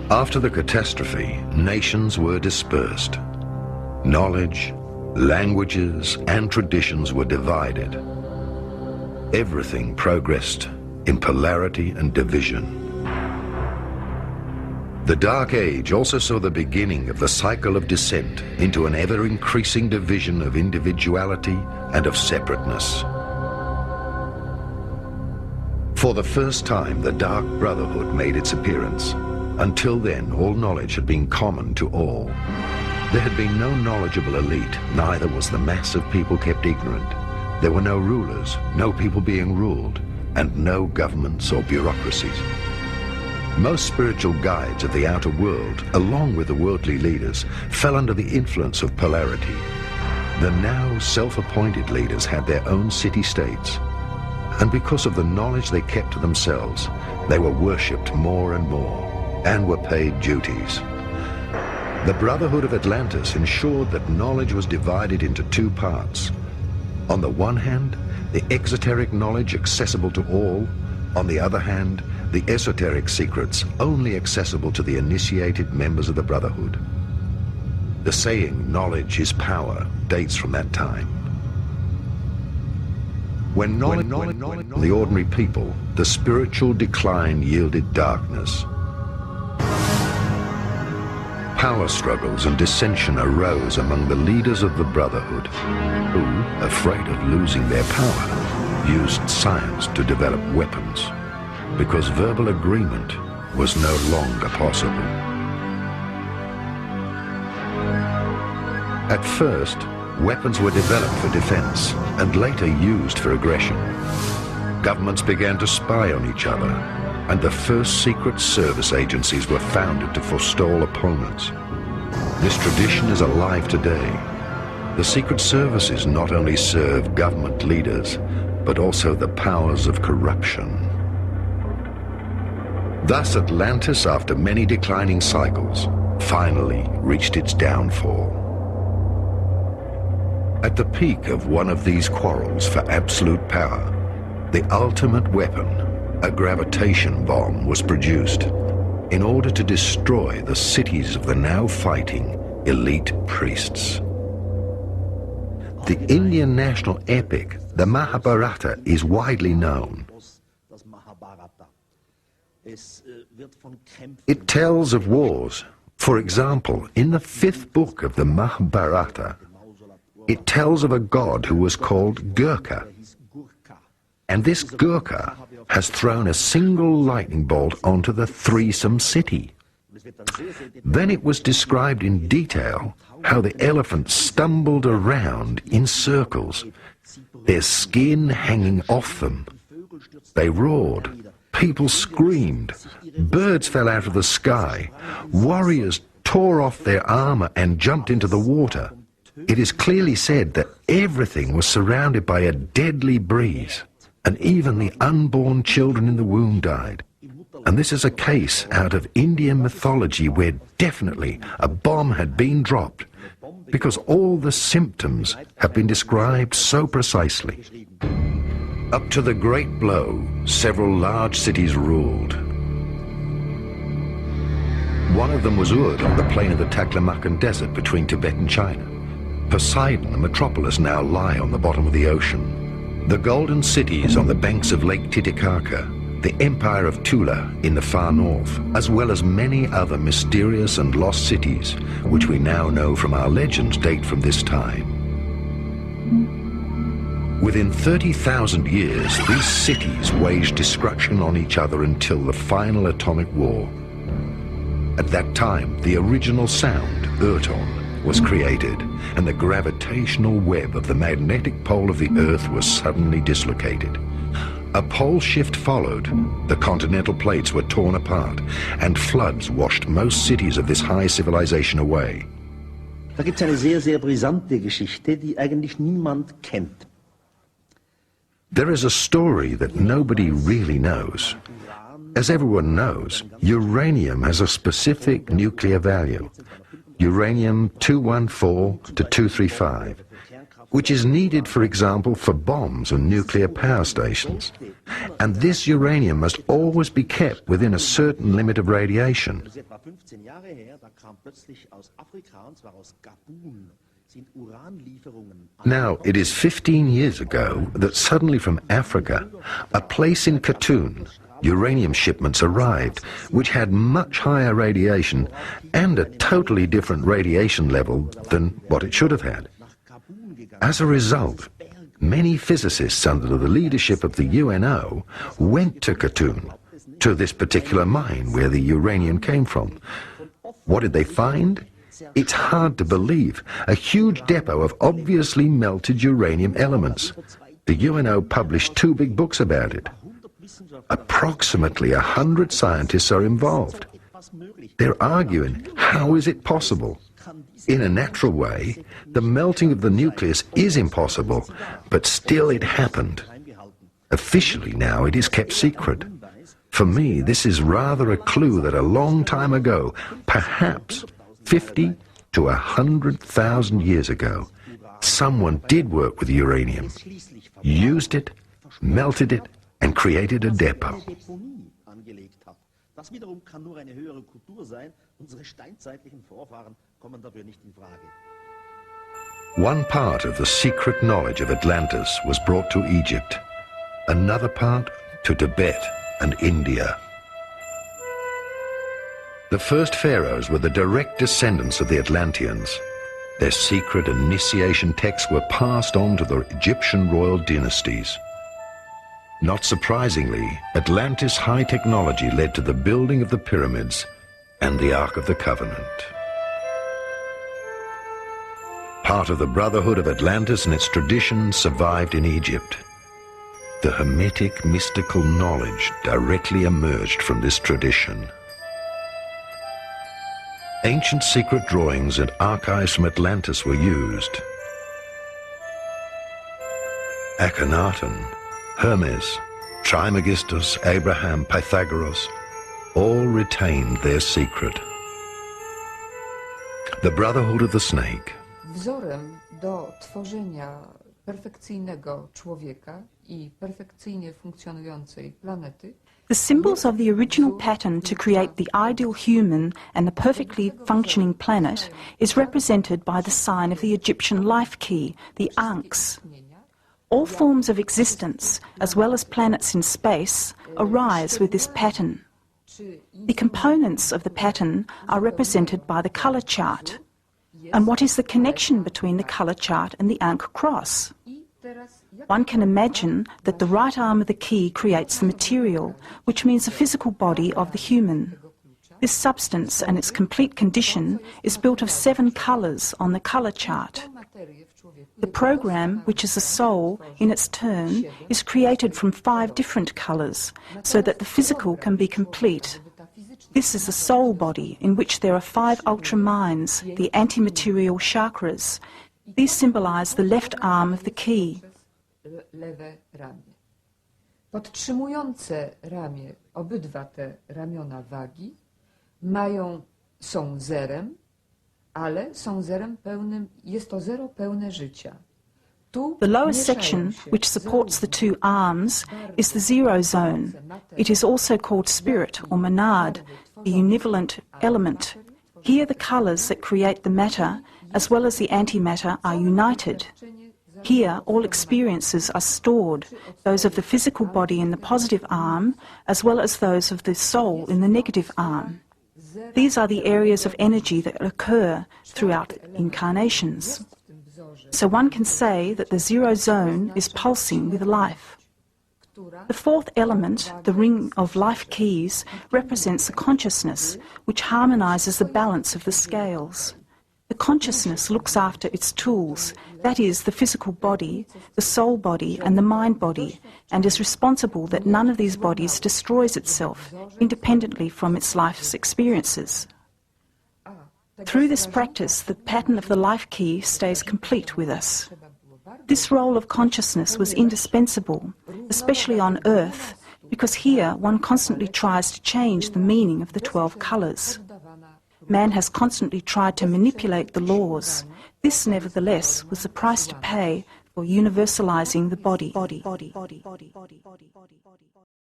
After the catastrophe, nations were dispersed. Knowledge, languages, and traditions were divided. Everything progressed in polarity and division. The Dark Age also saw the beginning of the cycle of descent into an ever-increasing division of individuality and of separateness. For the first time, the Dark Brotherhood made its appearance. Until then, all knowledge had been common to all. There had been no knowledgeable elite, neither was the mass of people kept ignorant. There were no rulers, no people being ruled, and no governments or bureaucracies. Most spiritual guides of the outer world, along with the worldly leaders, fell under the influence of polarity. The now self-appointed leaders had their own city-states, and because of the knowledge they kept to themselves, they were worshipped more and more, and were paid duties. The Brotherhood of Atlantis ensured that knowledge was divided into two parts. On the one hand, the exoteric knowledge accessible to all. On the other hand, the esoteric secrets only accessible to the initiated members of the Brotherhood. The saying, "knowledge is power," dates from that time. When knowledge the ordinary people, the spiritual decline yielded darkness. Power struggles and dissension arose among the leaders of the Brotherhood, who, afraid of losing their power, used science to develop weapons, because verbal agreement was no longer possible. At first, weapons were developed for defense and later used for aggression. Governments began to spy on each other, and the first secret service agencies were founded to forestall opponents. This tradition is alive today. The secret services not only serve government leaders, but also the powers of corruption. Thus Atlantis, after many declining cycles, finally reached its downfall. At the peak of one of these quarrels for absolute power, the ultimate weapon, a gravitation bomb, was produced in order to destroy the cities of the now fighting elite priests. The Indian national epic, the Mahabharata, is widely known. It tells of wars. For example, in the 5th book of the Mahabharata, it tells of a god who was called Gurkha. And this Gurkha has thrown a single lightning bolt onto the threesome city. Then it was described in detail how the elephants stumbled around in circles, their skin hanging off them. They roared. People screamed, birds fell out of the sky, warriors tore off their armor and jumped into the water. It is clearly said that everything was surrounded by a deadly breeze, and even the unborn children in the womb died. And this is a case out of Indian mythology where definitely a bomb had been dropped, because all the symptoms have been described so precisely. Up to the Great Blow, several large cities ruled. One of them was Urd on the plain of the Taklamakan Desert between Tibet and China. Poseidon, the metropolis, now lie on the bottom of the ocean. The golden cities on the banks of Lake Titicaca, the Empire of Tula in the far north, as well as many other mysterious and lost cities, which we now know from our legends date from this time. Within 30,000 years, these cities waged destruction on each other until the final atomic war. At that time, the original sound, Urton, was created, and the gravitational web of the magnetic pole of the Earth was suddenly dislocated. A pole shift followed, the continental plates were torn apart, and floods washed most cities of this high civilization away. Da gibt es eine sehr, sehr brisante Geschichte, die eigentlich niemand kennt. There is a story that nobody really knows. As everyone knows, uranium has a specific nuclear value, uranium-214 to 235. which is needed, for example, for bombs and nuclear power stations. And this uranium must always be kept within a certain limit of radiation. Now, it is 15 years ago that suddenly from Africa, a place in Katoon, uranium shipments arrived, which had much higher radiation and a totally different radiation level than what it should have had. As a result, many physicists under the leadership of the UNO went to Katoon, to this particular mine where the uranium came from. What did they find? It's hard to believe. A huge depot of obviously melted uranium elements. The UNO published 2 big books about it. Approximately 100 scientists are involved. They're arguing, how is it possible? In a natural way, the melting of the nucleus is impossible, but still it happened. Officially now it is kept secret. For me, this is rather a clue that a long time ago, perhaps 50 to 100,000 years ago, someone did work with uranium, used it, melted it, and created a depot. Das wiederum kann nur eine höhere Kultur sein. Unsere steinzeitlichen Vorfahren kommen dafür nicht in Frage. One part of the secret knowledge of Atlantis was brought to Egypt, another part to Tibet and India. The first pharaohs were the direct descendants of the Atlanteans. Their secret initiation texts were passed on to the Egyptian royal dynasties. Not surprisingly, Atlantis' high technology led to the building of the pyramids and the Ark of the Covenant. Part of the Brotherhood of Atlantis and its traditions survived in Egypt. The Hermetic mystical knowledge directly emerged from this tradition. Ancient secret drawings and archives from Atlantis were used. Akhenaten, Hermes, Trismegistus, Abraham, Pythagoras, all retained their secret. The Brotherhood of the Snake. Wzorem do tworzenia perfekcyjnego człowieka I perfekcyjnie funkcjonującej planety. The symbols of the original pattern to create the ideal human and the perfectly functioning planet is represented by the sign of the Egyptian life key, the Ankhs. All forms of existence, as well as planets in space, arise with this pattern. The components of the pattern are represented by the colour chart. And what is the connection between the colour chart and the Ankh cross? One can imagine that the right arm of the key creates the material, which means the physical body of the human. This substance and its complete condition is built of 7 colours on the colour chart. The program, which is the soul, in its turn, is created from 5 different colours, so that the physical can be complete. This is the soul body, in which there are 5 ultra-minds, the anti-material chakras. These symbolise the left arm of the key. Podtrzymujące ramię, obydwa te ramiona wagi, są zerem, ale są zerem pełnym, jest to zero pełne życia. The lower section, which supports the 2 arms, is the zero zone. It is also called spirit or monad, the univalent element. Here the colours that create the matter, as well as the antimatter, are united. Here all experiences are stored, those of the physical body in the positive arm, as well as those of the soul in the negative arm. These are the areas of energy that occur throughout incarnations. So one can say that the zero zone is pulsing with life. The 4th element, the ring of life keys, represents the consciousness, which harmonises the balance of the scales. The consciousness looks after its tools, that is, the physical body, the soul body and the mind body, and is responsible that none of these bodies destroys itself, independently from its life's experiences. Through this practice, the pattern of the life key stays complete with us. This role of consciousness was indispensable, especially on Earth, because here one constantly tries to change the meaning of the 12 colours. Man has constantly tried to manipulate the laws. This, nevertheless, was the price to pay for universalising the body.